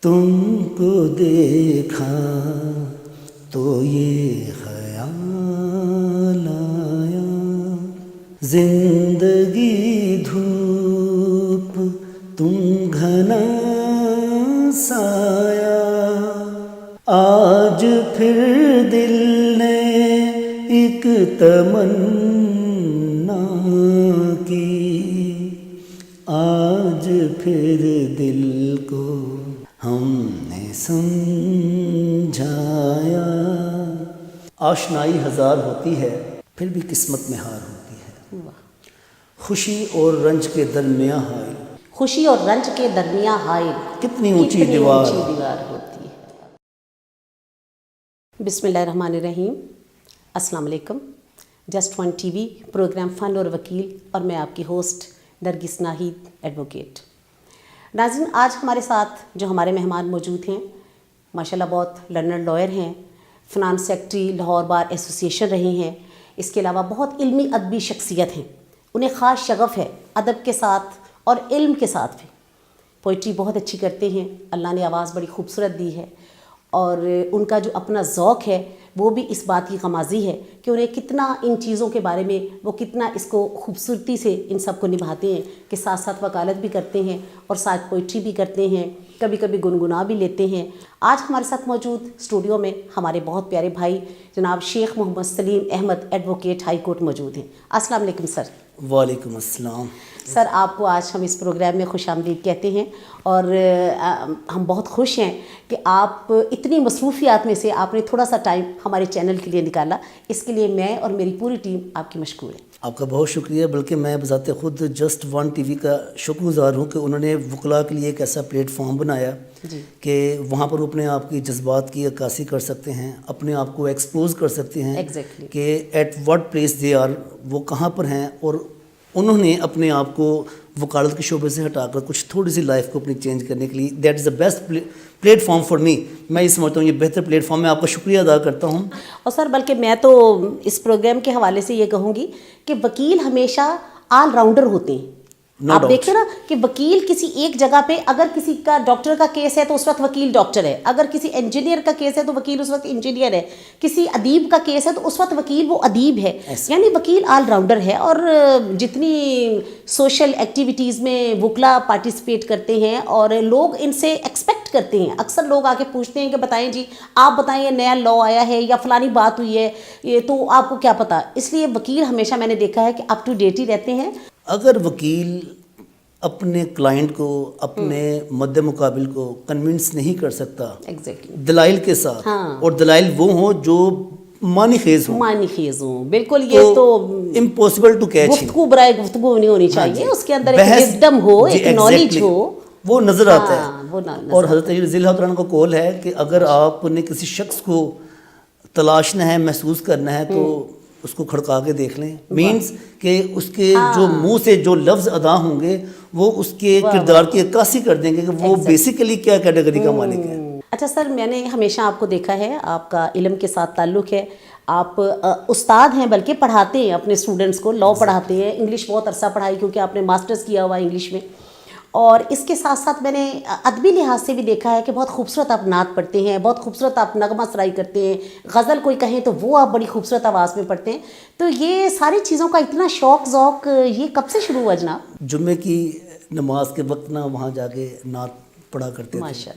تم کو دیکھا تو یہ خیال آیا، زندگی دھوپ تم گھنا سایہ، آج پھر دل نے ایک تمنا کی، آج پھر دل کو ہم نے سمجھایا۔ آشنائی ہزار ہوتی ہے پھر بھی قسمت میں ہار ہوتی ہے، خوشی اور رنج کے درمیاں حائل، خوشی اور رنج کے درمیاں حائل، کتنی اونچی دیوار ہوتی ہے۔ بسم اللہ الرحمن الرحیم۔ السلام علیکم۔ Just one T V programme fun اور وکیل، اور میں آپ کی ہوسٹ نرگس ناہید ایڈوکیٹ۔ ناظرین، آج ہمارے ساتھ جو ہمارے مہمان موجود ہیں، ماشاءاللہ بہت لرنڈ لائر ہیں، finance secretary Lahore bar association رہی ہیں، اس کے علاوہ بہت علمی ادبی شخصیت ہیں، انہیں خاص شغف ہے ادب کے ساتھ اور علم کے ساتھ بھی۔ پوئٹری بہت اچھی کرتے ہیں، اللہ نے آواز بڑی خوبصورت دی ہے، اور ان کا جو اپنا ذوق ہے وہ بھی اس بات کی غمازی ہے کہ انہیں کتنا ان چیزوں کے بارے میں وہ کتنا اس کو خوبصورتی سے ان سب کو نبھاتے ہیں کہ ساتھ ساتھ وکالت بھی کرتے ہیں اور ساتھ پوئٹری بھی کرتے ہیں، کبھی کبھی گنگنا بھی لیتے ہیں۔ آج ہمارے ساتھ موجود اسٹوڈیو میں ہمارے بہت پیارے بھائی جناب شیخ محمد سلیم احمد ایڈوکیٹ ہائی کورٹ موجود ہیں۔ السلام علیکم سر۔ وعلیکم السلام۔ سر، آپ کو آج ہم اس پروگرام میں خوش آمدید کہتے ہیں، اور ہم بہت خوش ہیں کہ آپ اتنی مصروفیات میں سے آپ نے تھوڑا سا ٹائم ہمارے چینل کے لیے نکالا، اس کے لیے میں اور میری پوری ٹیم آپ کی مشکور ہے۔ آپ کا بہت شکریہ، بلکہ میں بذات خود جسٹ ون ٹی وی کا شکر گزار ہوں کہ انہوں نے وکلاء کے لیے ایک ایسا پلیٹ فارم بنایا کہ وہاں پر اپنے آپ کی جذبات کی عکاسی کر سکتے ہیں، اپنے آپ کو ایکسپوز کر سکتے ہیں کہ at what place they are, وہ کہاں پر ہیں، اور انہوں نے اپنے آپ کو وکالت کے شعبے سے ہٹا کر کچھ تھوڑی سی لائف کو اپنی چینج کرنے کے لیے، that is the best plate form for me. میں یہ سمجھتا ہوں یہ بہتر پلیٹ فارم، میں آپ کا شکریہ ادا کرتا ہوں۔ اور سر، بلکہ میں تو اس پروگرام کے حوالے سے یہ کہوں گی کہ وکیل ہمیشہ آل راؤنڈر ہوتے ہیں۔ آپ دیکھیں نا کہ وکیل کسی ایک جگہ پہ، اگر کسی کا ڈاکٹر کا کیس ہے تو اس وقت وکیل ڈاکٹر ہے، اگر کسی انجینئر کا کیس ہے تو وکیل اس وقت انجینئر ہے، کسی ادیب کا کیس ہے تو اس وقت وکیل وہ ادیب ہے، یعنی وکیل آل راؤنڈر ہے۔ اور جتنی سوشل ایکٹیویٹیز میں وکلا پارٹیسپیٹ کرتے ہیں اور لوگ ان سے ایکسپیکٹ کرتے ہیں، اکثر لوگ آ کے پوچھتے ہیں کہ بتائیں جی، آپ بتائیں یہ نیا لا آیا ہے یا فلانی بات ہوئی ہے تو آپ کو کیا پتہ، اس لیے وکیل ہمیشہ میں نے دیکھا ہے کہ اپ ٹو ڈیٹ ہی رہتے ہیں۔ اگر وکیل اپنے کلائنٹ کو، اپنے مد مقابل کو کنونس نہیں کر سکتا دلائل کے ساتھ، اور دلائل وہ ہوں جو معنی خیز ہوں، بالکل، یہ تو امپاسبل ٹو کیچ، گفتگو برائے گفتگو نہیں ہونی چاہیے، اس کے اندر ایک وزڈم ہو، ایک نالج ہو، وہ نظر آتا ہے۔ اور حضرت علی رضی اللہ تعالیٰ کا قول ہے کہ اگر آپ نے کسی شخص کو تلاشنا ہے، محسوس کرنا ہے، تو اس کو کھڑکا کے دیکھ لیں، مینس کہ اس کے جو منہ سے جو لفظ ادا ہوں گے وہ اس کے کردار کی عکاسی کر دیں گے کہ وہ بیسیکلی کیا کیٹیگری کا مالک ہے۔ اچھا سر، میں نے ہمیشہ آپ کو دیکھا ہے، آپ کا علم کے ساتھ تعلق ہے، آپ استاد ہیں، بلکہ پڑھاتے ہیں اپنے اسٹوڈنٹس کو، لا پڑھاتے ہیں، انگلش بہت عرصہ پڑھائی کیونکہ آپ نے ماسٹرز کیا ہوا انگلش میں، اور اس کے ساتھ ساتھ میں نے ادبی لحاظ سے بھی دیکھا ہے کہ بہت خوبصورت آپ نعت پڑھتے ہیں، بہت خوبصورت آپ نغمہ سرائی کرتے ہیں، غزل کوئی کہیں تو وہ آپ بڑی خوبصورت آواز میں پڑھتے ہیں، تو یہ ساری چیزوں کا اتنا شوق ذوق یہ کب سے شروع ہوا جناب؟ جمعے کی نماز کے وقت نہ وہاں جا کے نعت پڑھا کرتے تھے،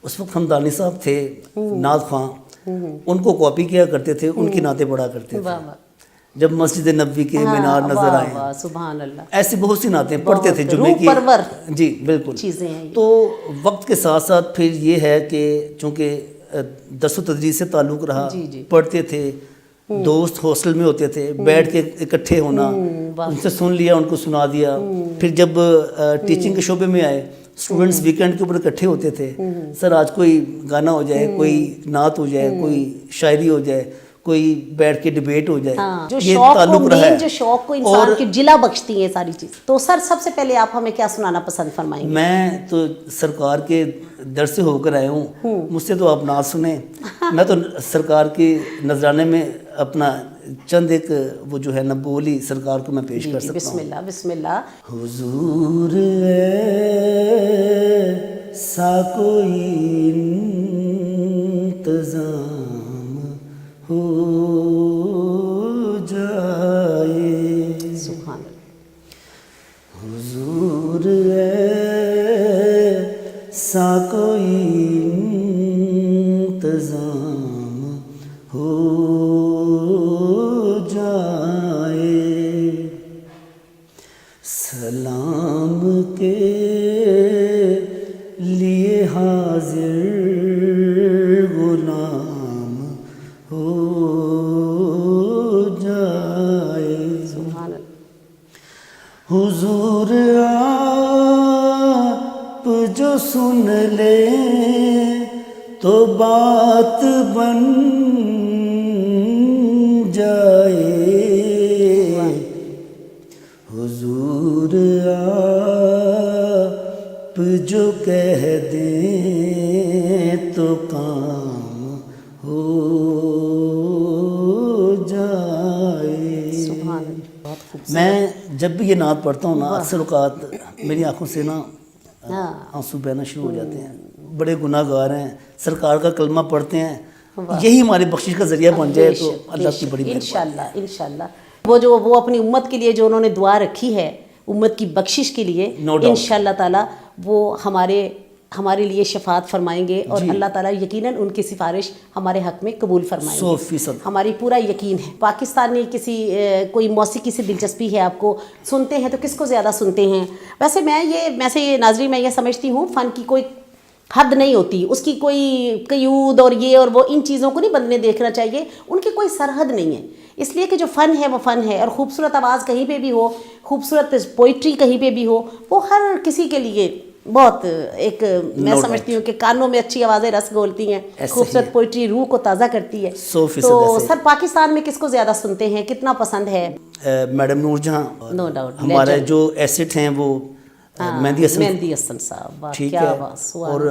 اس وقت ہمدانی صاحب تھے نعت خواں، ان کو کاپی کیا کرتے تھے، ان کی نعتیں پڑھا کرتے تھے۔ جب مسجد نبوی کے مینار نظر آئے، سبحان اللہ، ایسی بہت سی نعتیں پڑھتے تھے جمعے کی، جی بالکل چیزیں ہیں۔ تو وقت کے ساتھ ساتھ پھر یہ ہے کہ چونکہ درس و تدریس سے تعلق رہا، پڑھتے تھے، دوست ہاسٹل میں ہوتے تھے، بیٹھ کے اکٹھے ہونا، ان سے سن لیا، ان کو سنا دیا۔ پھر جب ٹیچنگ کے شعبے میں آئے، اسٹوڈنٹس ویکینڈ کے اوپر اکٹھے ہوتے تھے، سر آج کوئی گانا ہو جائے، کوئی نعت ہو جائے، کوئی شاعری ہو جائے، کوئی بیٹھ کے ڈبیٹ ہو جائے. ہاں جو یہ شوق کو تعلق رہا مین ہے. جو شوق کو انسان کی جلا بخشتی ہیں ساری چیز. تو سر سب سے پہلے آپ ہمیں کیا سنانا پسند فرمائیں گے؟ میں تو سرکار کے در سے ہو کر آیا ہوں, مجھ سے تو آپ نہ سنیں. میں تو سرکار کے نذرانے میں اپنا چند ایک وہ جو ہے نا بولی سرکار کو میں پیش کر سکتا بسم ہوں. اللہ بسم اللہ. حضور ایسا کوئی انتظام ہو جائے, سبحان اللہ. حضور ایسا کوئی انتظام ہو جائے, سلام کے لیے حاضر غلام ہو جائے. سبحان اللہ. حضور آپ جو سن لے تو بات بن جائے, حضور آپ جو کہہ دیں تو کام ہو جائے. سبحان اللہ. بہت خوبصورت. میں جب بھی یہ نعت پڑھتا ہوں نا اکثر اوقات میری آنکھوں سے نا آنسو بہنا شروع ہو جاتے ہیں. بڑے گناہ گار ہیں, سرکار کا کلمہ پڑھتے ہیں, یہی ہماری بخشش کا ذریعہ بن جائے تو اللہ کی بڑی مہربانی. انشاءاللہ انشاءاللہ. وہ اپنی امت کے لیے جو انہوں نے دعا رکھی ہے امت کی بخشش کے لیے, انشاءاللہ تعالیٰ وہ ہمارے لیے شفاعت فرمائیں گے اور اللہ تعالیٰ یقیناً ان کی سفارش ہمارے حق میں قبول فرمائیں گے. 100%. ہماری پورا یقین ہے. پاکستان میں کوئی موسیقی سے دلچسپی ہے آپ کو, سنتے ہیں تو کس کو زیادہ سنتے ہیں؟ ویسے یہ ناظرین میں یہ سمجھتی ہوں فن کی کوئی حد نہیں ہوتی, اس کی کوئی قیود اور یہ اور وہ ان چیزوں کو نہیں بندنے دیکھنا چاہیے, ان کی کوئی سرحد نہیں ہے. اس لیے کہ جو فن ہے وہ فن ہے, اور خوبصورت آواز کہیں پہ بھی ہو, خوبصورت پوئٹری کہیں پہ بھی ہو, وہ ہر کسی کے لیے بہت ایک میں سمجھتی ہوں کہ کانوں میں اچھی آوازیں رس گھولتی ہیں, خوبصورت پوئٹری روح کو تازہ کرتی ہے. تو سر پاکستان میں کس کو زیادہ سنتے ہیں, کتنا پسند ہے؟ میڈم نور جہاں, نو ڈاؤٹ. ہمارے جو ایسٹ ہیں وہ مہندی حسن صاحب, ٹھیک کیا ہے, بات, اور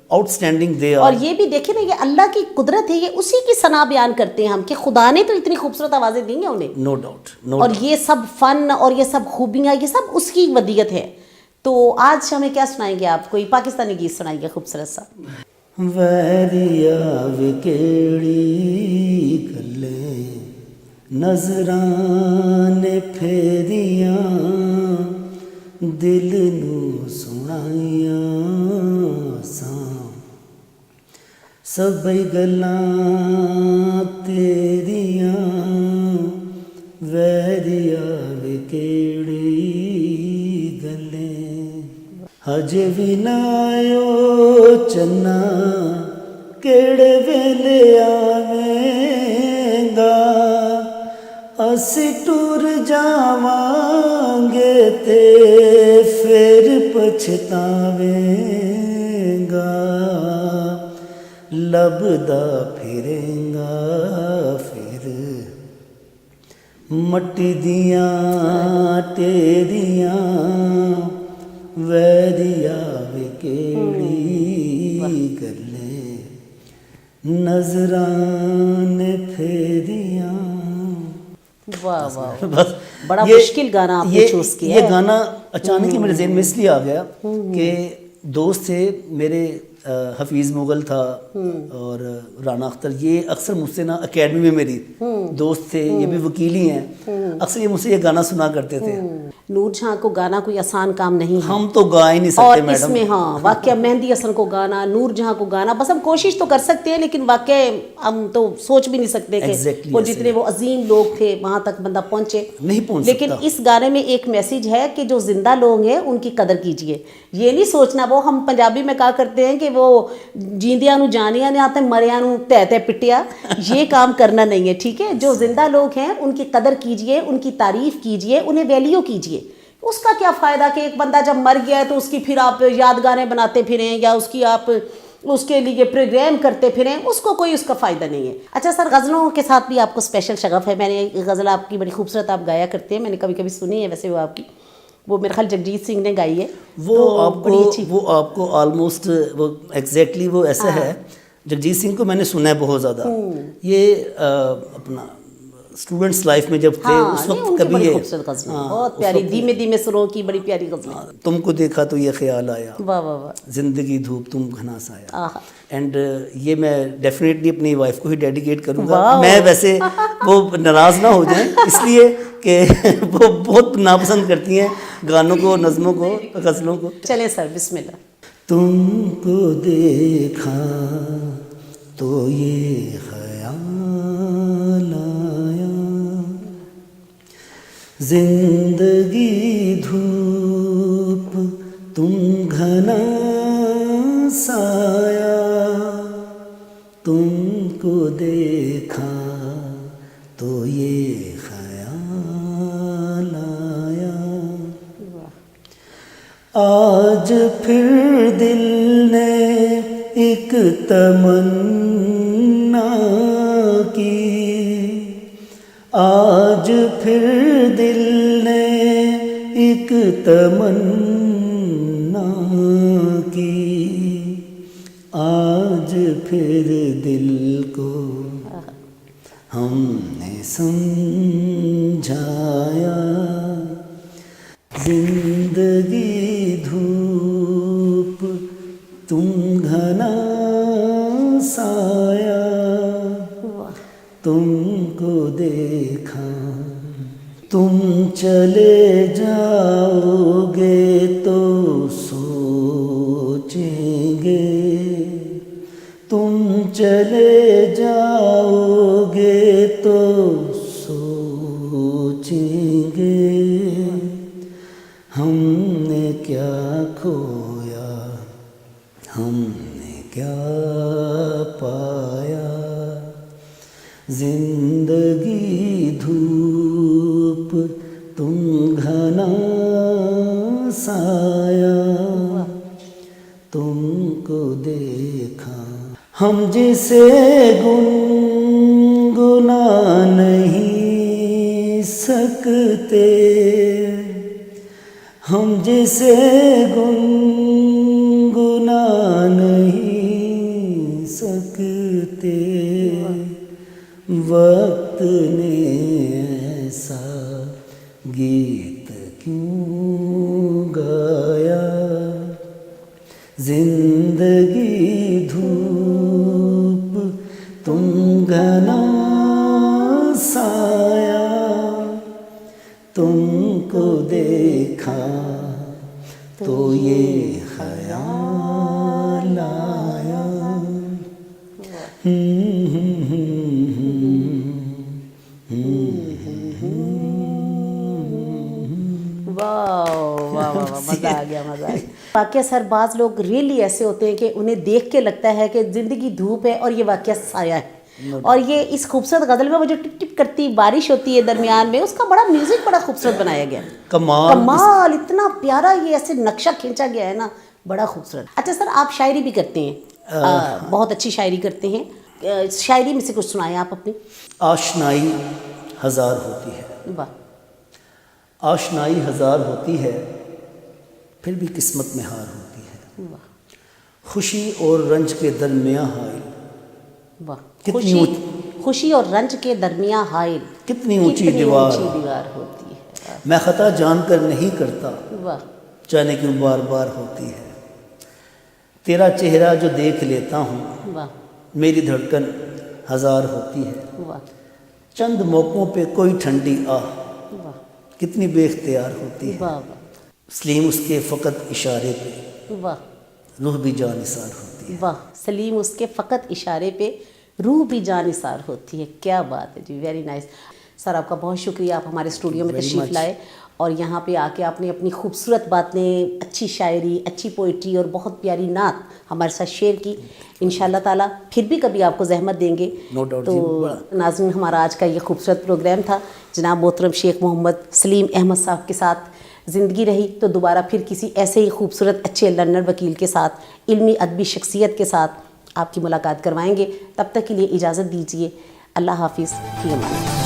آؤٹ اسٹینڈنگ دے. اور یہ بھی دیکھیں نا, یہ اللہ کی قدرت ہے, یہ اسی کی ثنا بیان کرتے ہیں ہم کہ خدا نے تو اتنی خوبصورت آوازیں دی ہیں انہیں. No doubt. اور یہ سب فن اور یہ سب خوبیاں یہ سب اس کی ودیت ہے. تو آج ہمیں کیا سنائیں گے آپ؟ کوئی پاکستانی گیت سنائیں گے خوبصورت سا. ویریا وکیڑی گلے نظران پھیریاں دل نو سنائیاں ساں, سبھی گلاں تیریاں ویریا وکیڑی گلے, ہجے بھی نہ آیو چنا کیڑے ویلے آویں گا, اسی ٹر جاواں گے تے پھر پچھتاویں گا, لبدا پھریں گا پھر مٹی دیاں ٹیریاں ویریا وکیڑی گلے نظران پھیریاں. واہ واہ, بڑا مشکل گانا آپ نے چوز کیا. یہ گانا اچانک ہی میرے ذہن میں اس لیے آ گیا کہ دوست تھے میرے, حفیظ مغل تھا اور رانا اختر, یہ اکثر مجھ سے نا اکیڈمی میں میری دوست تھے, یہ بھی وکیل ہی ہیں, اکثر یہ مجھ سے یہ گانا سنا کرتے تھے. نور جہاں کو گانا کوئی آسان کام نہیں ہے, ہم تو گا ہی نہیں سکتے اور میڈم. اس میں ہاں واقعہ مہندی حسن کو گانا, نور جہاں کو گانا, بس ہم کوشش تو کر سکتے ہیں لیکن واقع ہم تو سوچ بھی نہیں سکتے کہ وہ جتنے وہ عظیم لوگ تھے وہاں تک بندہ پہنچے نہیں پہنچ لیکن سکتا. اس گانے میں ایک میسیج ہے کہ جو زندہ لوگ ہیں ان کی قدر کیجئے. یہ نہیں سوچنا, وہ ہم پنجابی میں کہا کرتے ہیں کہ وہ جیندیاں نو جانیاں نے آتے مریاں نو تہ تہ پٹیا, یہ کام کرنا نہیں ہے. ٹھیک ہے, جو زندہ لوگ ہیں ان کی قدر کیجئے, ان کی تعریف کیجئے, انہیں ویلیو کیجئے. اس کا کیا فائدہ کہ ایک بندہ جب مر گیا ہے تو اس کی پھر آپ یادگاریں بناتے پھریں یا اس کی آپ اس کے لیے پروگرام کرتے پھریں، اس کو کوئی اس کا فائدہ نہیں ہے۔ اچھا سر، غزلوں کے ساتھ بھی آپ کو اسپیشل شغف ہے، میں نے ایک غزل آپ کی بڑی خوبصورت آپ گایا کرتے ہیں، میں نے کبھی کبھی سنی ہے ویسے وہ آپ کی، وہ میرے خیال جگجیت سنگھ نے گائی ہے، وہ آپ کو آلموسٹ وہ ایگزیکٹلی وہ ایسا ہے، جگجیت سنگھ کو میں نے سنا ہے بہت زیادہ، یہ اپنا اسٹوڈنٹس لائف میں جب تھے اس وقت کبھی بڑی یہ خوبصورت غزلیں، بہت پیاری، دھیمے دھیمے سروں کی بڑی پیاری غزلیں۔ تم کو دیکھا تو یہ خیال آیا، واہ واہ واہ، زندگی دھوپ تم گھنا سایا، آہا، اینڈ یہ میں ڈیفینیٹلی اپنی وائف کو ہی ڈیڈیکیٹ کروں گا۔ میں ویسے وہ ناراض نہ ہو جائیں اس لیے کہ وہ بہت ناپسند کرتی ہیں گانوں کو، نظموں کو، غزلوں کو۔ چلیں سر، بسم اللہ۔ تم کو دیکھا تو یہ خیال آیا، زندگی دھوپ تم گھنا سایہ، تم کو دیکھا تو یہ خیال آیا، آج پھر دل نے ایک تمنا کی، آج پھر دل نے ایک تمنا کی، آج پھر دل کو ہم نے سمجھایا، زندگی دھوپ تم گھنا سایہ، تم کو دیکھا، تم چلے جاؤ گے تو سوچیں گے، تم چلے جاؤ گے تو سوچیں گے، ہم نے کیا کھویا، ہم نے کیا پایا، زندگی دھوپ تم گھنا سایہ، تم کو دیکھا، ہم جسے گنگنا نہیں سکتے، ہم جسے گنگنا نہیں سکتے، وقت نے ایسا گیت کیوں گایا، زندگی دھوپ تم گھنا سایہ، تم کو دیکھا تو یہ خیال آیا، مزہ آ گیا، مزہ آ گیا۔ واقعہ سر، بعض لوگ ریئلی ایسے ہوتے ہیں کہ انہیں دیکھ کے لگتا ہے کہ زندگی دھوپ ہے اور یہ واقعہ سایہ ہے، اور یہ اس خوبصورت غزل میں وہ جو ٹپ ٹپ کرتی بارش ہوتی ہے درمیان میں، اس کا بڑا میوزک بڑا خوبصورت بنایا گیا، کمال، اتنا پیارا، یہ ایسے نقشہ کھینچا گیا ہے نا، بڑا خوبصورت۔ اچھا سر، آپ شاعری بھی کرتے ہیں، بہت اچھی شاعری کرتے ہیں، شاعری میں سے کچھ سنائیں آپ اپنی۔ آشنائی ہزار ہوتی ہے، واہ، آشنائی ہزار ہوتی ہے، پھر بھی قسمت میں ہار ہوتی ہے، واہ خوشی اور رنج کے درمیان حائل، واہ، خوشی اور رنج کے درمیان حائل، کتنی اونچی دیوار ہوتی ہے، میں خطا جان کر نہیں کرتا، واہ، جانے کیوں بار بار ہوتی ہے، تیرا چہرہ جو دیکھ لیتا ہوں، واہ میری دھڑکن ہزار ہوتی ہے، واہ چند موقعوں پہ کوئی ٹھنڈی آہ واہ کتنی بے اختیار ہوتی ہے، واہ سلیم اس کے فقط اشارے پہ واہ روح بھی جان نثار ہوتی ہے۔ واہ، سلیم اس کے فقط اشارے پہ روح بھی جان نثار ہوتی ہے، کیا بات ہے جی، ویری نائس۔ سر، آپ کا بہت شکریہ، آپ ہمارے اسٹوڈیو میں تشریف لائے اور یہاں پہ آ کے آپ نے اپنی خوبصورت باتیں، اچھی شاعری، اچھی پوئٹری اور بہت پیاری نعت ہمارے ساتھ شیئر کی۔ انشاءاللہ تعالیٰ پھر بھی کبھی آپ کو زحمت دیں گے۔ No doubt تو جی۔ ناظرین، ہمارا آج کا یہ خوبصورت پروگرام تھا جناب محترم شیخ محمد سلیم احمد صاحب کے ساتھ زندگی رہی تو دوبارہ پھر کسی ایسے ہی خوبصورت اچھے لرنر وکیل کے ساتھ، علمی ادبی شخصیت کے ساتھ آپ کی ملاقات کروائیں گے. تب تک کے لیے اجازت دیجیے. اللہ حافظ. فی امان اللہ.